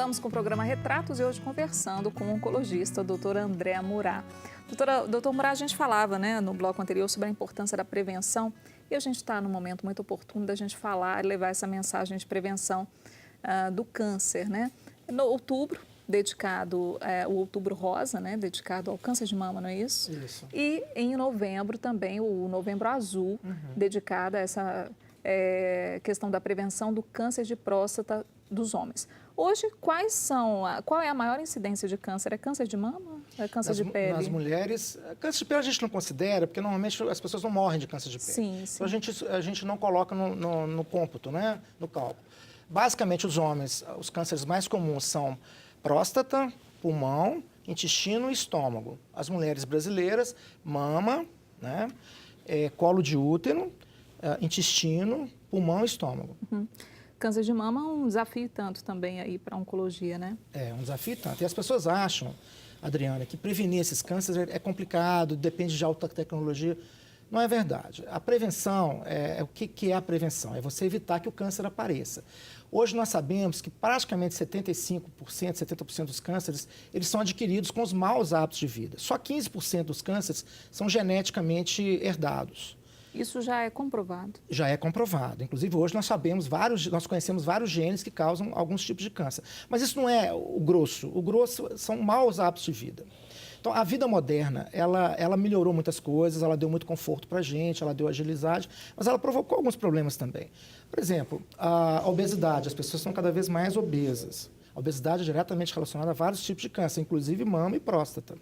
Voltamos com o programa Retratos e hoje conversando com o oncologista, o doutor André Murat. Doutor Murat, a gente falava no bloco anterior sobre a importância da prevenção e a gente está num momento muito oportuno da gente falar e levar essa mensagem de prevenção do câncer, No outubro, dedicado, o Outubro Rosa, dedicado ao câncer de mama, não é isso? Isso. E em novembro também o Novembro Azul, dedicado a essa questão da prevenção do câncer de próstata dos homens. Hoje, qual é a maior incidência de câncer? É câncer de mama? É câncer de pele? Nas mulheres, câncer de pele a gente não considera, porque normalmente as pessoas não morrem de câncer de pele. Sim. Então a gente não coloca no cômputo, no cálculo. Basicamente, os homens, os cânceres mais comuns são próstata, pulmão, intestino e estômago. As mulheres brasileiras, mama, colo de útero, intestino, pulmão e estômago. Câncer de mama é um desafio tanto também aí para a oncologia, É um desafio tanto. E as pessoas acham, Adriana, que prevenir esses cânceres é complicado, depende de alta tecnologia. Não é verdade. A prevenção, o que é a prevenção? É você evitar que o câncer apareça. Hoje nós sabemos que praticamente 75%, 70% dos cânceres, eles são adquiridos com os maus hábitos de vida. Só 15% dos cânceres são geneticamente herdados. Isso já é comprovado? Já é comprovado. Inclusive, hoje nós conhecemos vários genes que causam alguns tipos de câncer. Mas isso não é o grosso. O grosso são maus hábitos de vida. Então, a vida moderna, ela melhorou muitas coisas, ela deu muito conforto para a gente, ela deu agilidade, mas ela provocou alguns problemas também. Por exemplo, a obesidade. As pessoas são cada vez mais obesas. A obesidade é diretamente relacionada a vários tipos de câncer, inclusive mama e próstata.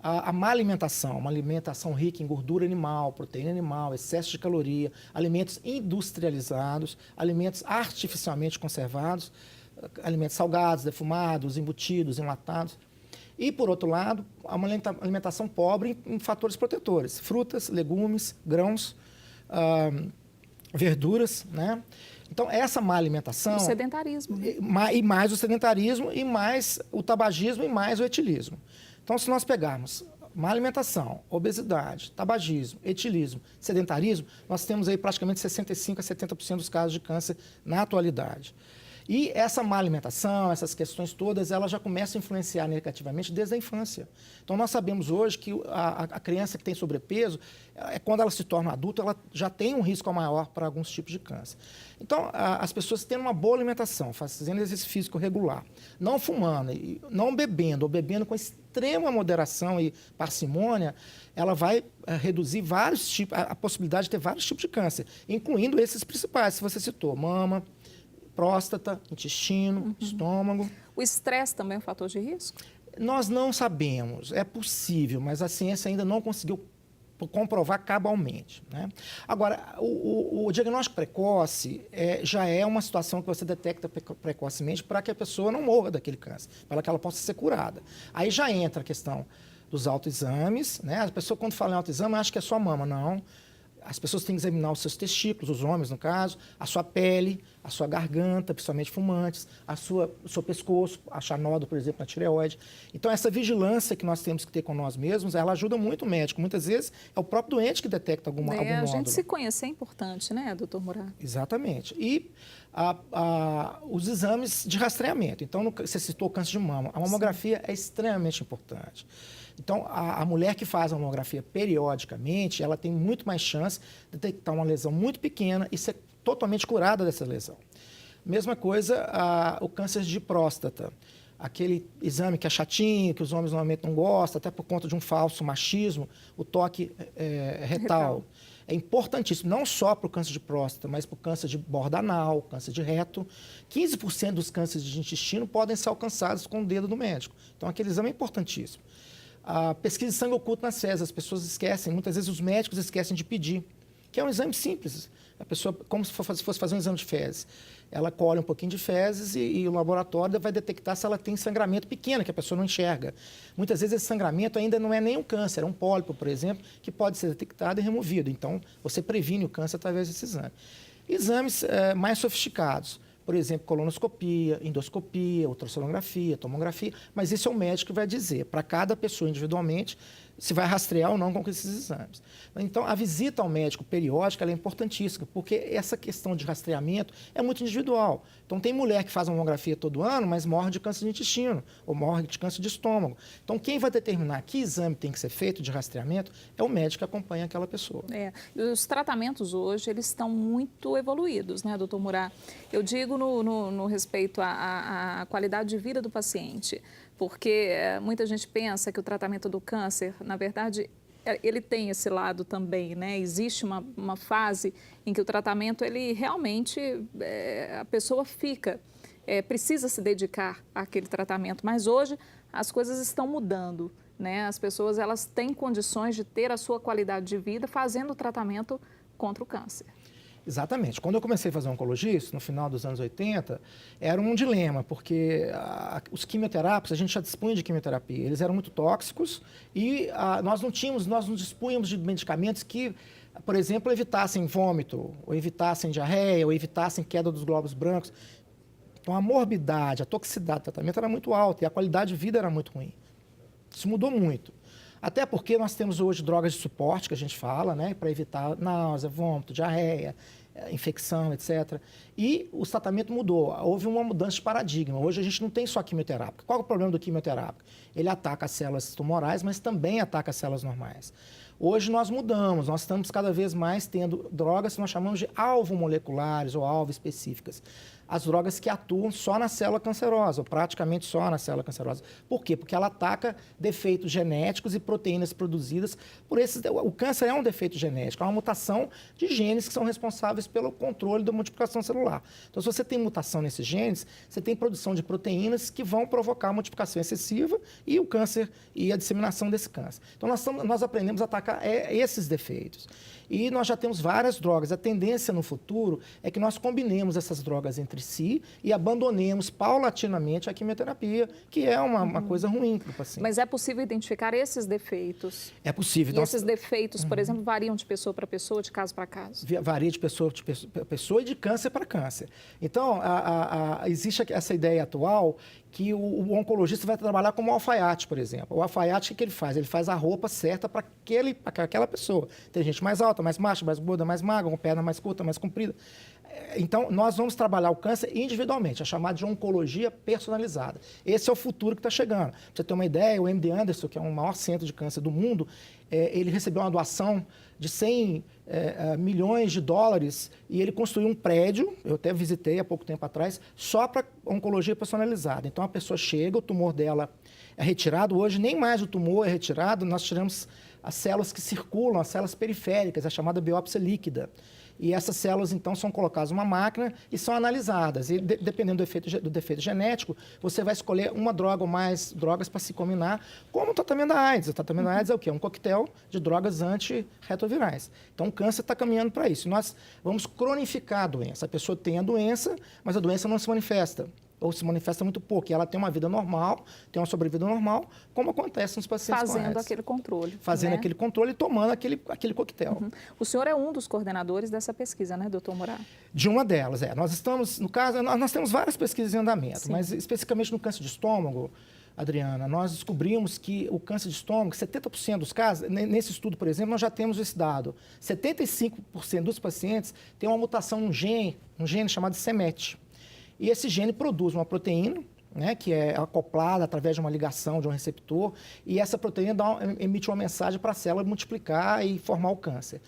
A má alimentação, uma alimentação rica em gordura animal, proteína animal, excesso de caloria, alimentos industrializados, alimentos artificialmente conservados, alimentos salgados, defumados, embutidos, enlatados. E, por outro lado, uma alimentação pobre em fatores protetores, frutas, legumes, grãos, verduras, Então, essa má alimentação... O sedentarismo. E mais o sedentarismo, e mais o tabagismo, e mais o etilismo. Então, se nós pegarmos má alimentação, obesidade, tabagismo, etilismo, sedentarismo, nós temos aí praticamente 65% a 70% dos casos de câncer na atualidade. E essa má alimentação, essas questões todas, elas já começam a influenciar negativamente desde a infância. Então, nós sabemos hoje que a criança que tem sobrepeso, quando ela se torna adulta, ela já tem um risco maior para alguns tipos de câncer. Então, as pessoas tendo uma boa alimentação, fazendo exercício físico regular, não fumando, não bebendo, ou bebendo com extrema moderação e parcimônia, ela vai reduzir vários tipos, a possibilidade de ter vários tipos de câncer, incluindo esses principais, que você citou, mama, próstata, intestino, estômago. O estresse também é um fator de risco? Nós não sabemos, é possível, mas a ciência ainda não conseguiu comprovar cabalmente. Agora, o diagnóstico precoce já é uma situação que você detecta precocemente para que a pessoa não morra daquele câncer, para que ela possa ser curada. Aí já entra a questão dos autoexames, A pessoa, quando fala em autoexame, acha que é só mama. Não. As pessoas têm que examinar os seus testículos, os homens, no caso, a sua pele, a sua garganta, principalmente fumantes, o seu pescoço, achar nódulo, por exemplo, na tireoide. Então, essa vigilância que nós temos que ter com nós mesmos, ela ajuda muito o médico. Muitas vezes, é o próprio doente que detecta algum nódulo. A gente se conhecer é importante, doutor Murat? Exatamente. E os exames de rastreamento. Então, você citou o câncer de mama. A mamografia é extremamente importante. Então, a mulher que faz a mamografia periodicamente, ela tem muito mais chance de detectar uma lesão muito pequena e ser totalmente curada dessa lesão. Mesma coisa, o câncer de próstata. Aquele exame que é chatinho, que os homens normalmente não gostam, até por conta de um falso machismo, o toque retal. É importantíssimo, não só para o câncer de próstata, mas para o câncer de borda anal, câncer de reto. 15% dos cânceres de intestino podem ser alcançados com o dedo do médico. Então, aquele exame é importantíssimo. A pesquisa de sangue oculto nas fezes, as pessoas esquecem, muitas vezes os médicos esquecem de pedir, que é um exame simples. A pessoa, como se fosse fazer um exame de fezes, ela colhe um pouquinho de fezes e o laboratório vai detectar se ela tem sangramento pequeno, que a pessoa não enxerga. Muitas vezes esse sangramento ainda não é nem um câncer, é um pólipo, por exemplo, que pode ser detectado e removido. Então, você previne o câncer através desse exame. Exames mais sofisticados. Por exemplo, colonoscopia, endoscopia, ultrassonografia, tomografia, mas isso é o médico que vai dizer. Para cada pessoa individualmente, se vai rastrear ou não com esses exames. Então, a visita ao médico periódica ela é importantíssima, porque essa questão de rastreamento é muito individual. Então, tem mulher que faz uma mamografia todo ano, mas morre de câncer de intestino, ou morre de câncer de estômago. Então, quem vai determinar que exame tem que ser feito de rastreamento é o médico que acompanha aquela pessoa. E os tratamentos hoje, eles estão muito evoluídos, né, doutor Murat? Eu digo no respeito à qualidade de vida do paciente, porque muita gente pensa que o tratamento do câncer, na verdade, ele tem esse lado também, né? Existe uma fase em que o tratamento, ele realmente, a pessoa precisa se dedicar àquele tratamento, mas hoje as coisas estão mudando, né? As pessoas, elas têm condições de ter a sua qualidade de vida fazendo o tratamento contra o câncer. Exatamente. Quando eu comecei a fazer oncologia, no final dos anos 80, era um dilema, porque os quimioterápicos, a gente já dispunha de quimioterapia, eles eram muito tóxicos e nós não dispunhamos de medicamentos que, por exemplo, evitassem vômito, ou evitassem diarreia, ou evitassem queda dos glóbulos brancos. Então, a morbidade, a toxicidade do tratamento era muito alta e a qualidade de vida era muito ruim. Isso mudou muito. Até porque nós temos hoje drogas de suporte, que a gente fala, né, para evitar náusea, vômito, diarreia, infecção, etc. E o tratamento mudou, houve uma mudança de paradigma. Hoje a gente não tem só quimioterápico. Qual é o problema do quimioterápico? Ele ataca as células tumorais, mas também ataca as células normais. Hoje nós mudamos, nós estamos cada vez mais tendo drogas que nós chamamos de alvo-moleculares ou alvo específicas. As drogas que atuam só na célula cancerosa, ou praticamente só na célula cancerosa. Por quê? Porque ela ataca defeitos genéticos e proteínas produzidas por esses... O câncer é um defeito genético, é uma mutação de genes que são responsáveis pelo controle da multiplicação celular. Então, se você tem mutação nesses genes, você tem produção de proteínas que vão provocar a multiplicação excessiva e o câncer e a disseminação desse câncer. Então, nós aprendemos a atacar esses defeitos. E nós já temos várias drogas. A tendência no futuro é que nós combinemos essas drogas entre si e abandonemos paulatinamente a quimioterapia, que é uma coisa ruim para o paciente. Mas é possível identificar esses defeitos? É possível. E esses defeitos, por exemplo, variam de pessoa para pessoa, de caso para caso? Varia de pessoa para pessoa e de câncer para câncer. Então, existe essa ideia atual que o oncologista vai trabalhar como alfaiate, por exemplo. O alfaiate, o que ele faz? Ele faz a roupa certa para aquela pessoa. Tem gente mais alta, mais baixa, mais gorda, mais magra, com perna mais curta, mais comprida. Então, nós vamos trabalhar o câncer individualmente, é chamado de oncologia personalizada. Esse é o futuro que está chegando. Para você ter uma ideia, o MD Anderson, que é o maior centro de câncer do mundo, ele recebeu uma doação de 100 milhões de dólares e ele construiu um prédio, eu até visitei há pouco tempo atrás, só para oncologia personalizada. Então, a pessoa chega, o tumor dela é retirado. Hoje, nem mais o tumor é retirado, nós tiramos as células que circulam, as células periféricas, a chamada biópsia líquida. E essas células, então, são colocadas numa máquina e são analisadas. E, dependendo do defeito genético, você vai escolher uma droga ou mais drogas para se combinar, como o tratamento da AIDS. O tratamento da AIDS é o quê? Um coquetel de drogas antirretrovirais. Então, o câncer está caminhando para isso. Nós vamos cronificar a doença. A pessoa tem a doença, mas a doença não se manifesta. Ou se manifesta muito pouco, e ela tem uma vida normal, tem uma sobrevida normal, como acontece nos pacientes com AIDS. Fazendo aquele controle. Fazendo aquele controle e tomando aquele coquetel. O senhor é um dos coordenadores dessa pesquisa, né, doutor Murat? De uma delas, Nós estamos, no caso, nós temos várias pesquisas em andamento, Sim. Mas especificamente no câncer de estômago, Adriana, nós descobrimos que o câncer de estômago, 70% dos casos, nesse estudo, por exemplo, nós já temos esse dado, 75% dos pacientes têm uma mutação num gene chamado CMET. E esse gene produz uma proteína, né, que é acoplada através de uma ligação de um receptor, e essa proteína emite uma mensagem para a célula multiplicar e formar o câncer.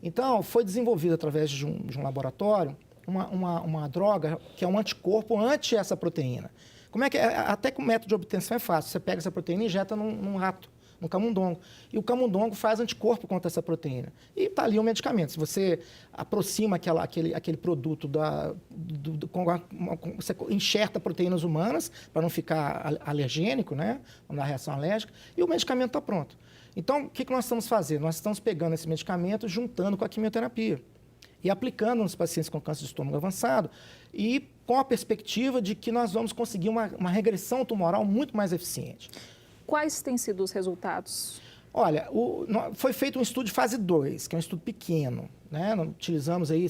Então, foi desenvolvida através de um laboratório uma droga que é um anticorpo anti essa proteína. Como é que até que o método de obtenção é fácil. Você pega essa proteína e injeta num rato, no camundongo. E o camundongo faz anticorpo contra essa proteína. E está ali o medicamento. Se você aproxima aquele produto, você enxerta proteínas humanas para não ficar alergênico, né? Não dar reação alérgica, e o medicamento está pronto. Então, o que nós estamos fazendo? Nós estamos pegando esse medicamento, juntando com a quimioterapia e aplicando nos pacientes com câncer de estômago avançado e com a perspectiva de que nós vamos conseguir uma regressão tumoral muito mais eficiente. Quais têm sido os resultados? Olha, foi feito um estudo de fase 2, que é um estudo pequeno, né? Nós utilizamos aí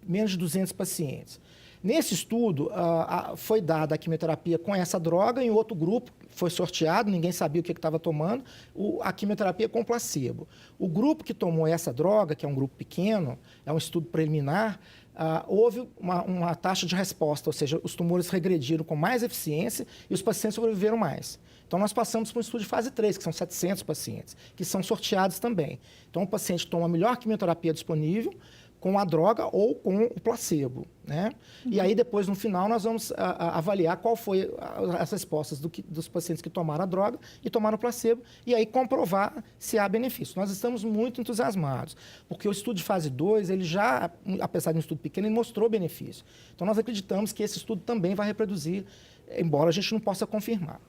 menos de 200 pacientes. Nesse estudo, foi dada a quimioterapia com essa droga, em outro grupo foi sorteado, ninguém sabia o que estava tomando, a quimioterapia com placebo. O grupo que tomou essa droga, que é um grupo pequeno, é um estudo preliminar, houve uma taxa de resposta, ou seja, os tumores regrediram com mais eficiência e os pacientes sobreviveram mais. Então, nós passamos por um estudo de fase 3, que são 700 pacientes, que são sorteados também. Então, o paciente toma a melhor quimioterapia disponível, com a droga ou com o placebo, né? E aí, depois, no final, nós vamos avaliar qual foi as respostas dos pacientes que tomaram a droga e tomaram o placebo, e aí comprovar se há benefício. Nós estamos muito entusiasmados, porque o estudo de fase 2, ele já, apesar de um estudo pequeno, ele mostrou benefício. Então, nós acreditamos que esse estudo também vai reproduzir, embora a gente não possa confirmar.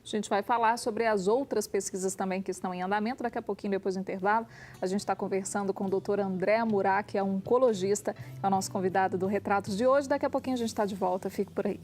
A gente vai falar sobre as outras pesquisas também que estão em andamento. Daqui a pouquinho, depois do intervalo, a gente está conversando com o doutor André Murat, que é um oncologista, é o nosso convidado do Retratos de hoje. Daqui a pouquinho a gente está de volta. Fique por aí.